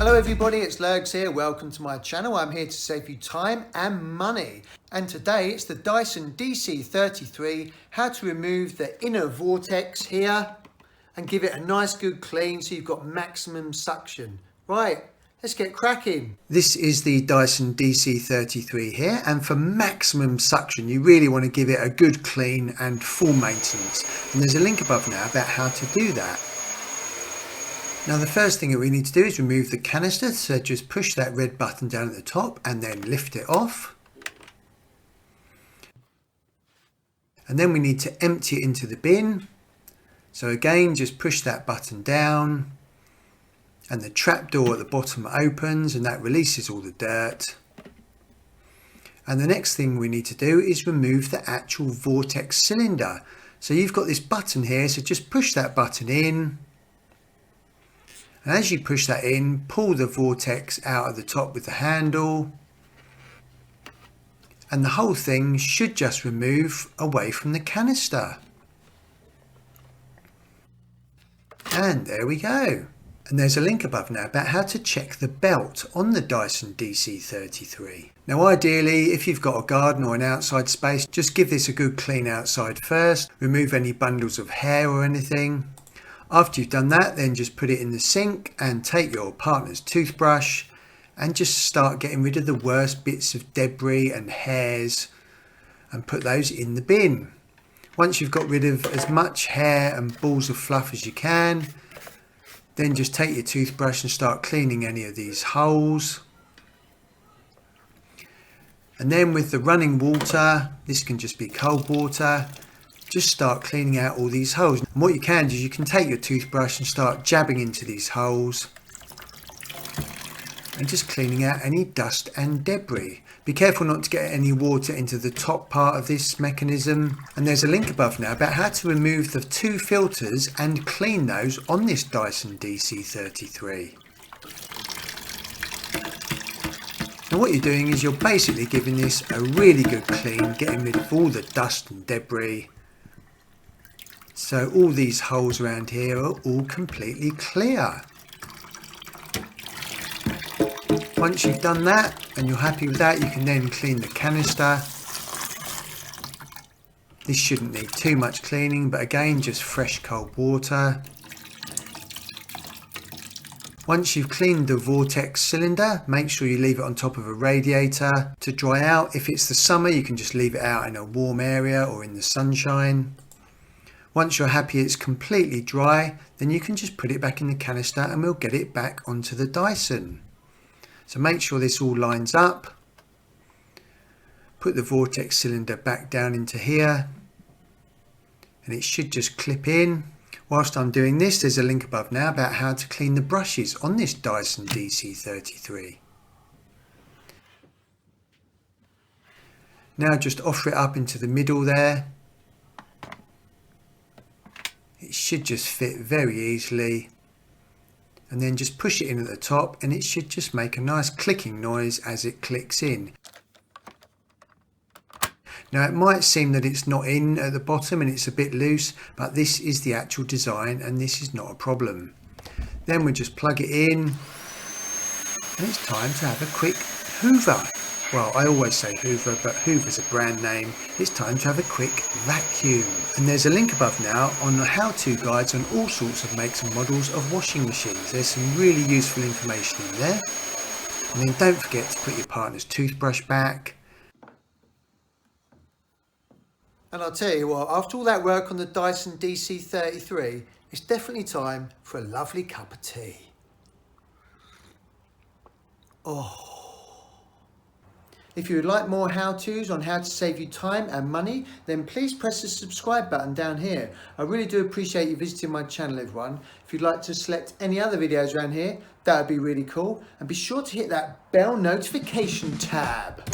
Hello everybody, it's Lurgs here. Welcome to my channel. I'm here to save you time and money. And today it's the Dyson DC33, how to remove the inner vortex here and give it a nice good clean so you've got maximum suction. Right, let's get cracking. This is the Dyson DC33 here, and for maximum suction you really want to give it a good clean and full maintenance. And there's a link above now about how to do that. Now the first thing that we need to do is remove the canister, so just push that red button down at the top and then lift it off. And then we need to empty it into the bin. So again, just push that button down and the trap door at the bottom opens and that releases all the dirt. And the next thing we need to do is remove the actual vortex cylinder. So you've got this button here, so just push that button in. And as you push that in, pull the vortex out of the top with the handle. And the whole thing should just remove away from the canister. And there we go. And there's a link above now about how to check the belt on the Dyson DC33. Now ideally, if you've got a garden or an outside space, just give this a good clean outside first. Remove any bundles of hair or anything. After you've done that, then just put it in the sink and take your partner's toothbrush and just start getting rid of the worst bits of debris and hairs and put those in the bin. Once you've got rid of as much hair and balls of fluff as you can, then just take your toothbrush and start cleaning any of these holes. And then with the running water, this can just be cold water, just start cleaning out all these holes. And what you can do is you can take your toothbrush and start jabbing into these holes and just cleaning out any dust and debris. Be careful not to get any water into the top part of this mechanism. And there's a link above now about how to remove the two filters and clean those on this Dyson DC33. Now what you're doing is you're basically giving this a really good clean, getting rid of all the dust and debris. So all these holes around here are all completely clear. Once you've done that and you're happy with that, you can then clean the canister. This shouldn't need too much cleaning, but again, just fresh cold water. Once you've cleaned the vortex cylinder, make sure you leave it on top of a radiator to dry out. If it's the summer, you can just leave it out in a warm area or in the sunshine. Once you're happy it's completely dry, then you can just put it back in the canister and we'll get it back onto the Dyson. So make sure this all lines up. Put the vortex cylinder back down into here and it should just clip in. Whilst I'm doing this, there's a link above now about how to clean the brushes on this Dyson DC33. Now just offer it up into the middle there. It should just fit very easily, and then just push it in at the top and it should just make a nice clicking noise as it clicks in. Now it might seem that it's not in at the bottom and it's a bit loose, but this is the actual design and this is not a problem. Then we just plug it in and it's time to have a quick hoover. Well, I always say Hoover, but Hoover's a brand name. It's time to have a quick vacuum. And there's a link above now on the how-to guides on all sorts of makes and models of washing machines. There's some really useful information in there. And then don't forget to put your partner's toothbrush back. And I'll tell you what, after all that work on the Dyson DC33, it's definitely time for a lovely cup of tea. Oh. If you would like more how-tos on how to save you time and money, then please press the subscribe button down here. I really do appreciate you visiting my channel, everyone. If you'd like to select any other videos around here, that would be really cool. And be sure to hit that bell notification tab.